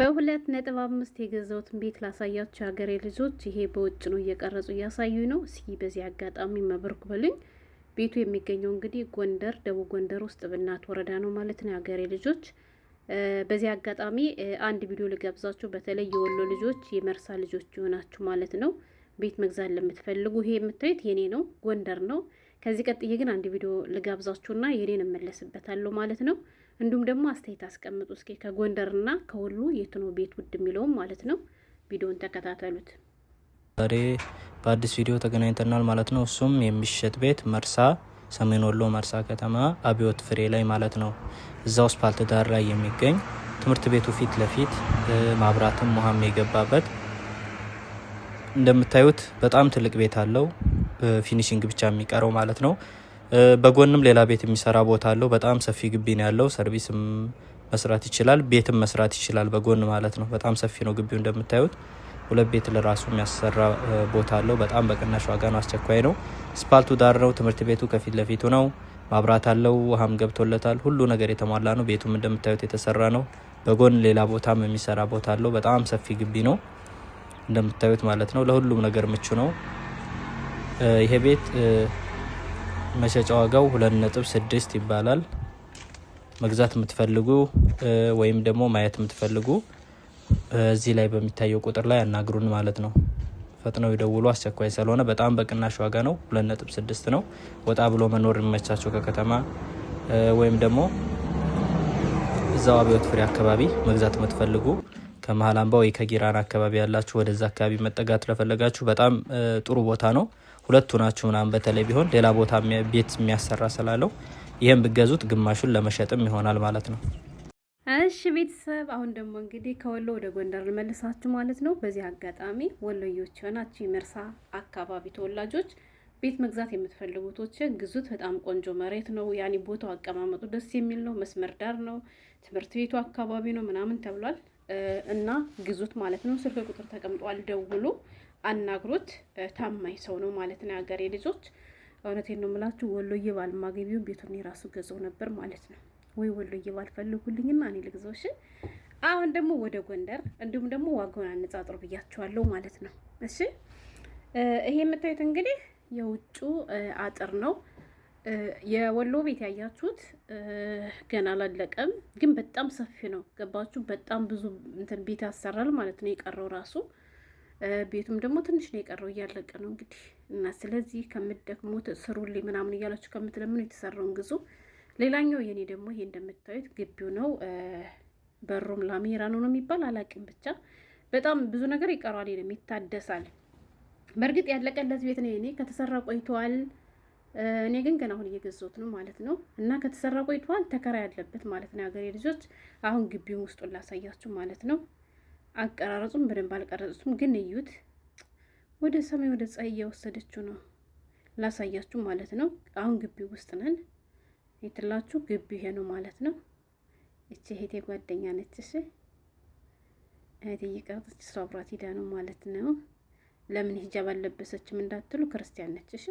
በ2.5 የገዛሁትን ቤት ላሳያችሁ ሀገሬ ልጆች። ይሄ በውጭ ነው እየቀረጹ እያሳዩኝ ነው። እስኪ በዚህ አጋጣሚ መብርክ በሉኝ። ቤቱ የሚገኘው እንግዲህ ጎንደር፣ ደቡብ ጎንደር ውስጥ ብናት ወረዳ ነው ማለት ነው ሀገሬ ልጆች። በዚህ አጋጣሚ አንድ ቪዲዮ ልጋብዛችሁ። በተለይ የወሎ ልጆች፣ የመርሳ ልጆች ይሆናችሁ ማለት ነው ቤት መግዛት ለምትፈልጉ ይሄ የምታዩት የኔ ነው፣ ጎንደር ነው። ከዚህ ቀጥዬ ግን አንድ ቪዲዮ ልጋብዛችሁና የኔን እመለስበታለሁ ማለት ነው። እንዲሁም ደግሞ አስተያየት አስቀምጡ እስኪ ከጎንደርና ከወሎ የት ነው ቤት ውድ የሚለውም ማለት ነው። ቪዲዮን ተከታተሉት። ዛሬ በአዲስ ቪዲዮ ተገናኝተናል ማለት ነው። እሱም የሚሸጥ ቤት መርሳ፣ ሰሜን ወሎ መርሳ ከተማ አብዮት ፍሬ ላይ ማለት ነው። እዛው አስፓልት ዳር ላይ የሚገኝ ትምህርት ቤቱ ፊት ለፊት ማብራትም ውሃም የገባበት እንደምታዩት በጣም ትልቅ ቤት አለው። ፊኒሺንግ ብቻ የሚቀረው ማለት ነው። በጎንም ሌላ ቤት የሚሰራ ቦታ አለው። በጣም ሰፊ ግቢ ነው ያለው። ሰርቪስም መስራት ይችላል፣ ቤትም መስራት ይችላል በጎን ማለት ነው። በጣም ሰፊ ነው ግቢው እንደምታዩት። ሁለት ቤት ለራሱ የሚያሰራ ቦታ አለው። በጣም በቅናሽ ዋጋ ነው። አስቸኳይ ነው። አስፓልቱ ዳር ነው። ትምህርት ቤቱ ከፊት ለፊቱ ነው። ማብራት አለው፣ ውሃም ገብቶለታል። ሁሉ ነገር የተሟላ ነው። ቤቱም እንደምታዩት የተሰራ ነው። በጎን ሌላ ቦታም የሚሰራ ቦታ አለው። በጣም ሰፊ ግቢ ነው እንደምታዩት ማለት ነው። ለሁሉም ነገር ምቹ ነው። ይሄ ቤት መሸጫ ዋጋው 2.6 ይባላል። መግዛት የምትፈልጉ ወይም ደግሞ ማየት የምትፈልጉ እዚህ ላይ በሚታየው ቁጥር ላይ ያናግሩን ማለት ነው። ፈጥነው ይደውሉ፣ አስቸኳይ ስለሆነ በጣም በቅናሽ ዋጋ ነው። 2.6 ነው። ወጣ ብሎ መኖር የሚመቻቸው ከከተማ ወይም ደግሞ እዛው አብዮት ፍሬ አካባቢ መግዛት የምትፈልጉ ከመሀል አምባ ወይ ከጊራና አካባቢ ያላችሁ ወደዛ አካባቢ መጠጋት ለፈለጋችሁ በጣም ጥሩ ቦታ ነው። ሁለቱ ናችሁ ምናምን በተለይ ቢሆን ሌላ ቦታ ቤት የሚያሰራ ስላለው ይሄን ብገዙት ግማሹን ለመሸጥም ይሆናል ማለት ነው። እሺ ቤተሰብ፣ አሁን ደግሞ እንግዲህ ከወሎ ወደ ጎንደር ልመልሳችሁ ማለት ነው። በዚህ አጋጣሚ ወሎዮች ሆናችሁ የመርሳ አካባቢ ተወላጆች ቤት መግዛት የምትፈልጉቶች ግዙት። በጣም ቆንጆ መሬት ነው። ያኔ ቦታው አቀማመጡ ደስ የሚል ነው። መስመር ዳር ነው። ትምህርት ቤቱ አካባቢ ነው ምናምን ተብሏል እና ግዙት ማለት ነው። ስልክ ቁጥር ተቀምጧል። ደውሉ፣ አናግሩት። ታማኝ ሰው ነው ማለት ነው የሀገሬ ልጆች። እውነቴን ነው የምላችሁ። ወሎዬ ባል ማገቢውን ቤቱን የራሱ ገዛው ነበር ማለት ነው። ወይ ወሎዬ ባል ፈልጉልኝና እኔ ልግዛው። እሺ አሁን ደግሞ ወደ ጎንደር እንዲሁም ደግሞ ዋጋውን አነጻጽሩ ብያችኋለሁ ማለት ነው። እሺ ይሄ የምታዩት እንግዲህ የውጩ አጥር ነው። የወሎ ቤት ያያችሁት ገና አላለቀም፣ ግን በጣም ሰፊ ነው። ገባችሁ? በጣም ብዙ እንትን ቤት ያሰራል ማለት ነው። የቀረው ራሱ ቤቱም ደግሞ ትንሽ ነው የቀረው፣ እያለቀ ነው እንግዲህ። እና ስለዚህ ከምትደክሙት ስሩልኝ ምናምን እያላችሁ ከምትለምኑ የተሰራውን ግዙ። ሌላኛው የኔ ደግሞ ይሄ እንደምታዩት ግቢው ነው። በሩም ላሜራ ነው የሚባል አላቅም፣ ብቻ በጣም ብዙ ነገር ይቀራል፣ ይታደሳል። በእርግጥ ያለቀለት ቤት ነው። የኔ ከተሰራ ቆይቷል። እኔ ግን ገና አሁን እየገዛሁት ነው ማለት ነው። እና ከተሰራ ቆይቷል፣ ተከራይ ያለበት ማለት ነው የሀገሬ ልጆች። አሁን ግቢውን ውስጡን ላሳያችሁ ማለት ነው። አቀራረጹም በደንብ አልቀረጹትም፣ ግን እዩት። ወደ ሰማይ ወደ ፀሐይ እየወሰደችው ነው። ላሳያችሁ ማለት ነው። አሁን ግቢው ውስጥ ነን። የትላችሁ ግቢው ይሄ ነው ማለት ነው። እቺ እህቴ ጓደኛ ነች። እሺ እህቴ እየቀረጸች እሷ አብራት ሂዳ ነው ማለት ነው። ለምን ሂጃብ አለበሰችም እንዳትሉ፣ ክርስቲያን ነች። እሺ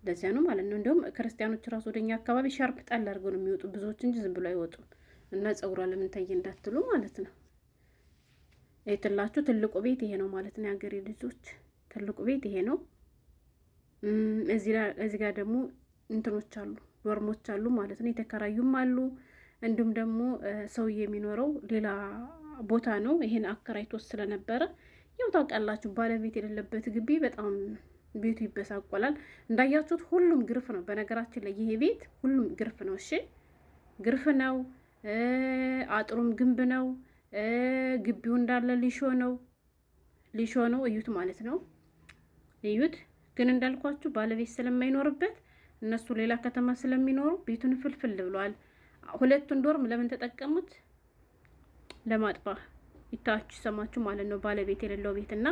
ለዚያ ነው ማለት ነው። እንደውም ክርስቲያኖች ራሱ ወደኛ አካባቢ ሻርፕ ጣል አድርገው ነው የሚወጡ ብዙዎች እንጂ ዝም ብሎ አይወጡም። እና ፀጉሯ ለምን ታየ እንዳትሉ ማለት ነው። የትላችሁ ትልቁ ቤት ይሄ ነው ማለት ነው የሀገሬ ልጆች። ትልቁ ቤት ይሄ ነው። እዚህ ጋር ደግሞ እንትኖች አሉ፣ ዶርሞች አሉ ማለት ነው። የተከራዩም አሉ። እንዲሁም ደግሞ ሰውዬ የሚኖረው ሌላ ቦታ ነው። ይሄን አከራይቶ ስለነበረ ያው ታውቃላችሁ፣ ባለቤት የሌለበት ግቢ በጣም ቤቱ ይበሳቆላል። እንዳያችሁት ሁሉም ግርፍ ነው። በነገራችን ላይ ይሄ ቤት ሁሉም ግርፍ ነው። እሺ ግርፍ ነው። አጥሩም ግንብ ነው። ግቢው እንዳለ ሊሾ ነው። እዩት ማለት ነው። እዩት። ግን እንዳልኳችሁ ባለቤት ስለማይኖርበት እነሱ ሌላ ከተማ ስለሚኖሩ ቤቱን ፍልፍል ብለዋል። ሁለቱን ዶርም ለምን ተጠቀሙት? ለማጥፋ ይታችሁ ሰማችሁ ማለት ነው። ባለቤት የሌለው ቤትና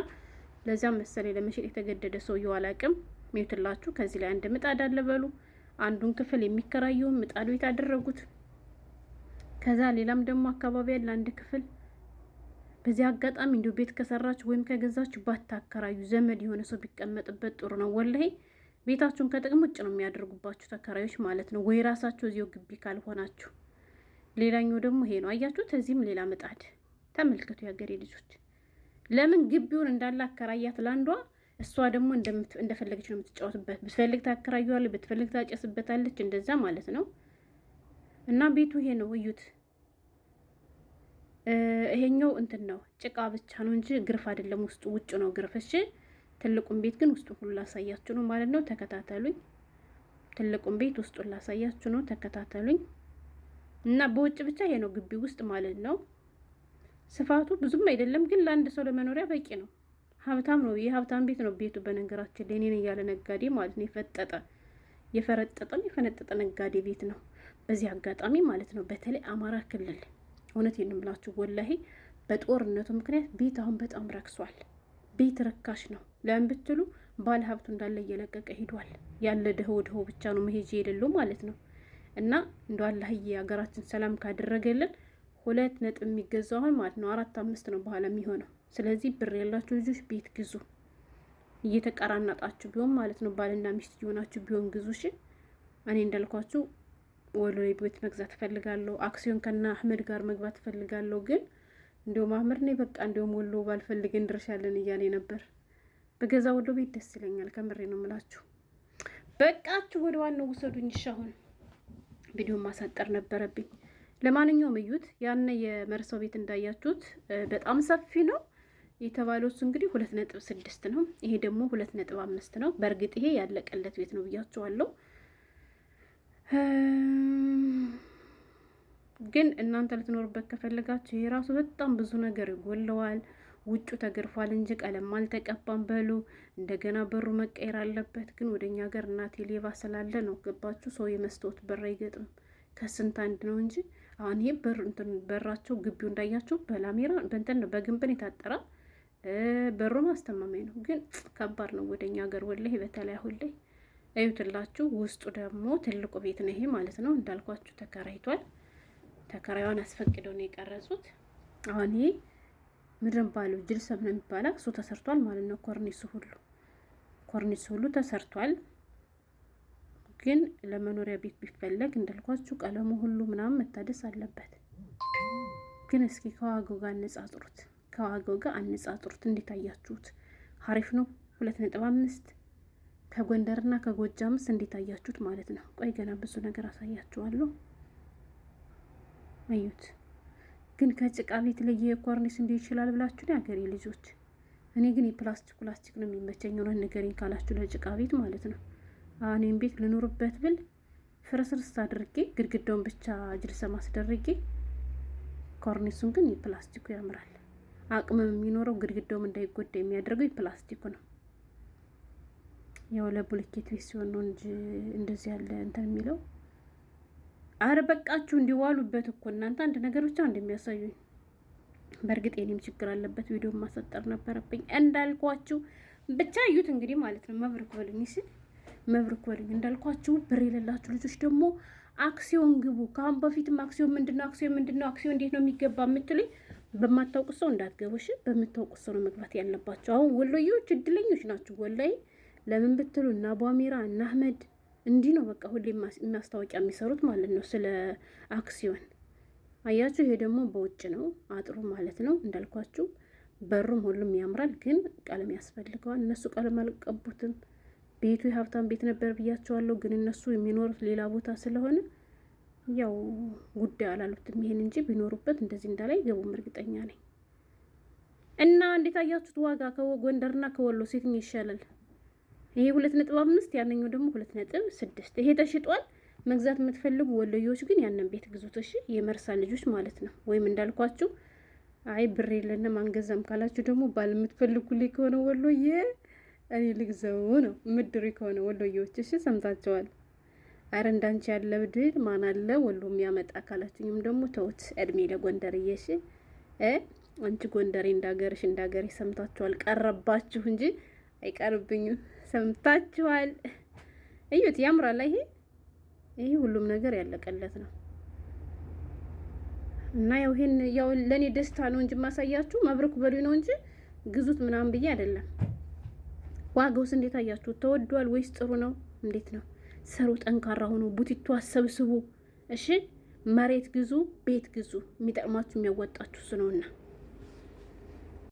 ለዛም መሰለኝ ለመሸጥ የተገደደ ሰውየው አላቅም። ሚውትላችሁ ከዚህ ላይ አንድ ምጣድ አለ በሉ። አንዱን ክፍል የሚከራየውን ምጣድ ቤት አደረጉት። ከዛ ሌላም ደግሞ አካባቢ ያለ አንድ ክፍል። በዚህ አጋጣሚ እንዲሁ ቤት ከሰራችሁ ወይም ከገዛችሁ ባታከራዩ፣ ዘመድ የሆነ ሰው ቢቀመጥበት ጥሩ ነው። ወላሂ ቤታችሁን ከጥቅም ውጭ ነው የሚያደርጉባችሁ ተከራዮች ማለት ነው። ወይ ራሳችሁ እዚሁ ግቢ ካልሆናችሁ። ሌላኛው ደግሞ ይሄ ነው። አያችሁት? እዚህም ሌላ ምጣድ ተመልከቱ የሀገሬ ልጆች። ለምን ግቢውን እንዳለ አከራያት ለአንዷ፣ እሷ ደግሞ እንደፈለገች ነው የምትጫወትበት። ብትፈልግ ታከራየዋለች፣ ብትፈልግ ታጨስበታለች። እንደዛ ማለት ነው። እና ቤቱ ይሄ ነው እዩት። ይሄኛው እንትን ነው ጭቃ ብቻ ነው እንጂ ግርፍ አይደለም። ውጭ ነው ግርፍ። እሺ ትልቁን ቤት ግን ውስጡን ሁሉ ላሳያችሁ ነው ማለት ነው። ተከታተሉኝ። ትልቁን ቤት ውስጡን ላሳያችሁ ነው። ተከታተሉኝ። እና በውጭ ብቻ ይሄ ነው ግቢ ውስጥ ማለት ነው። ስፋቱ ብዙም አይደለም፣ ግን ለአንድ ሰው ለመኖሪያ በቂ ነው። ሀብታም ነው። የሀብታም ቤት ነው ቤቱ። በነገራችን ላይ እኔን እያለ ነጋዴ ማለት ነው። የፈነጠጠ ነጋዴ ቤት ነው። በዚህ አጋጣሚ ማለት ነው በተለይ አማራ ክልል እውነቴን ነው የምላችሁ ወላሂ በጦርነቱ ምክንያት ቤት አሁን በጣም ረክሷል። ቤት ረካሽ ነው። ለምን ብትሉ ባለ ሀብቱ እንዳለ እየለቀቀ ሄዷል። ያለ ድሆ ብቻ ነው መሄጃ የሌለው ማለት ነው። እና እንደው አላህዬ ሀገራችን ሰላም ካደረገልን 2 ነጥብ የሚገዛው አሁን ማለት ነው 4-5 ነው በኋላ የሚሆነው። ስለዚህ ብር ያላችሁ ልጆች ቤት ግዙ። እየተቀራናጣችሁ ቢሆን ማለት ነው ባልና ሚስት እየሆናችሁ ቢሆን ግዙ። እሺ እኔ እንዳልኳችሁ ወሎ ላይ ቤት መግዛት እፈልጋለሁ። አክሲዮን ከና አህመድ ጋር መግባት እፈልጋለሁ። ግን እንዲያውም አህመድ ነኝ በቃ እንዲያውም ወሎ ባልፈልግ እንድርሻለን እያለ ነበር። በገዛ ወሎ ቤት ደስ ይለኛል። ከምሬ ነው የምላችሁ። በቃችሁ ወደ ዋናው ውሰዱኝ። አሁን ቪዲዮ ማሳጠር ነበረብኝ። ለማንኛውም እዩት። ያነ የመርሰው ቤት እንዳያችሁት በጣም ሰፊ ነው የተባለው። እሱ እንግዲህ 2.6 ነው። ይሄ ደግሞ 2.5 ነው። በእርግጥ ይሄ ያለቀለት ቤት ነው ብያችኋለሁ። ግን እናንተ ልትኖርበት ከፈለጋችሁ ይሄ ራሱ በጣም ብዙ ነገር ይጎለዋል። ውጩ ተገርፏል እንጂ ቀለም አልተቀባም በሉ። እንደገና በሩ መቀየር አለበት። ግን ወደኛ ሀገር እናቴ ሌባ ስላለ ነው። ገባችሁ? ሰው የመስታወት በር አይገጥም ከስንት አንድ ነው እንጂ አሁን ይሄ በራቸው ግቢው እንዳያችሁ በላሜራ በእንትን ነው በግንብን የታጠራ በሩም አስተማማኝ ነው። ግን ከባድ ነው ወደኛ ሀገር ወላሂ። በተለይ አሁን ላይ እዩትላችሁ። ውስጡ ደግሞ ትልቁ ቤት ነው ይሄ ማለት ነው። እንዳልኳችሁ ተከራይቷል። ተከራዩን አስፈቅደው ነው የቀረጹት። አሁን ይሄ ምድርን ባለው ጅልሰም ነው የሚባለው እሱ ተሰርቷል ማለት ነው። ኮርኒሱ ሁሉ ተሰርቷል። ግን ለመኖሪያ ቤት ቢፈለግ እንዳልኳችሁ ቀለሙ ሁሉ ምናምን መታደስ አለበት። ግን እስኪ ከዋጋው ጋር አነጻጽሩት። እንዴት አያችሁት? አሪፍ ነው 2.5 ከጎንደርና ከጎጃምስ እንዴት አያችሁት ማለት ነው። ቆይ ገና ብዙ ነገር አሳያችኋለሁ። አዩት። ግን ከጭቃ ቤት ላይ የኮርኒስ እንዴት ይችላል ብላችሁ ነው ያገሬ ልጆች። እኔ ግን የፕላስቲክ ነው የሚመቸኝ ነው ንገሪኝ ካላችሁ ለጭቃ ቤት ማለት ነው። እኔም ቤት ልኖርበት ብል ፍርስርስ አድርጌ ግድግዳውን ብቻ ጅልሰም አስደርጌ ኮርኒሱን ግን የፕላስቲኩ ያምራል። አቅምም የሚኖረው ግድግዳውም እንዳይጎዳ የሚያደርገው የፕላስቲኩ ነው። ያው ለብሎኬት ቤት ሲሆን ነው እንጂ እንደዚህ ያለ እንትን የሚለው። አረ በቃችሁ እንዲዋሉበት እኮ እናንተ አንድ ነገር ብቻ እንደሚያሳዩኝ። በእርግጥ የኔም ችግር አለበት። ቪዲዮ ማሰጠር ነበረብኝ እንዳልኳችሁ። ብቻ እዩት እንግዲህ ማለት ነው። መብርክ በሉኝ እንዳልኳችሁ። ብር የሌላችሁ ልጆች ደግሞ አክሲዮን ግቡ። ከአሁን በፊትም አክሲዮን ምንድነው አክሲዮን እንዴት ነው የሚገባ የምትሉኝ በማታውቁት ሰው እንዳትገቡ እሺ። በምታውቁት ሰው ነው መግባት ያለባቸው። አሁን ወሎዬዎች እድለኞች ናቸው ወላሂ። ለምን ብትሉ እና አቧሚራ እና አህመድ እንዲህ ነው በቃ ሁሌ ማስታወቂያ የሚሰሩት ማለት ነው ስለ አክሲዮን። አያችሁ ይሄ ደግሞ በውጭ ነው አጥሩ ማለት ነው። እንዳልኳችሁ በሩም ሁሉም ያምራል፣ ግን ቀለም ያስፈልገዋል። እነሱ ቀለም አልቀቡትም። ቤቱ የሀብታም ቤት ነበር ብያቸዋለሁ፣ ግን እነሱ የሚኖሩት ሌላ ቦታ ስለሆነ ያው ጉዳይ አላሉትም ይሄን እንጂ ቢኖሩበት እንደዚህ እንዳላይ ገቡም እርግጠኛ ነኝ። እና እንዴት አያችሁት? ዋጋ ከጎንደርና ከወሎ ሴትኛ ይሻላል? ይሄ 2.5 ያንኛው ደግሞ 2.6 ይሄ ተሽጧል። መግዛት የምትፈልጉ ወሎዮች ግን ያንን ቤት ግዙት እሺ። የመርሳ ልጆች ማለት ነው። ወይም እንዳልኳችሁ አይ ብር የለንም አንገዛም ካላችሁ ደግሞ ባል የምትፈልጉ ላይ ከሆነ ወሎዬ እኔ ልግዘው ነው ምድሪ ከሆነ ወሎዮች እሺ። ሰምታችኋል። አረ እንዳንቺ ያለ ብድል ማን አለ ወሎ የሚያመጣ ካላችሁኝም ደግሞ ተውት። እድሜ ለጎንደርዬ እሺ። አንቺ ጎንደሬ እንዳገርሽ ሰምታችኋል። ቀረባችሁ እንጂ አይቀርብኝም። ሰምታችኋል። እዩት ያምራል። ይሄ ሁሉም ነገር ያለቀለት ነው። እና ያው ለኔ ደስታ ነው እንጂ ማሳያችሁ መብረኩ በሉ ነው እንጂ ግዙት ምናምን ብዬ አይደለም። ዋጋውስ እንዴት አያችሁ? ተወዷል ወይስ ጥሩ ነው? እንዴት ነው? ሰሩ ጠንካራ ሆኖ ቡቲቱ አሰብስቡ እሺ። መሬት ግዙ፣ ቤት ግዙ። የሚጠቅማችሁ የሚያወጣችሁ እሱ ነውና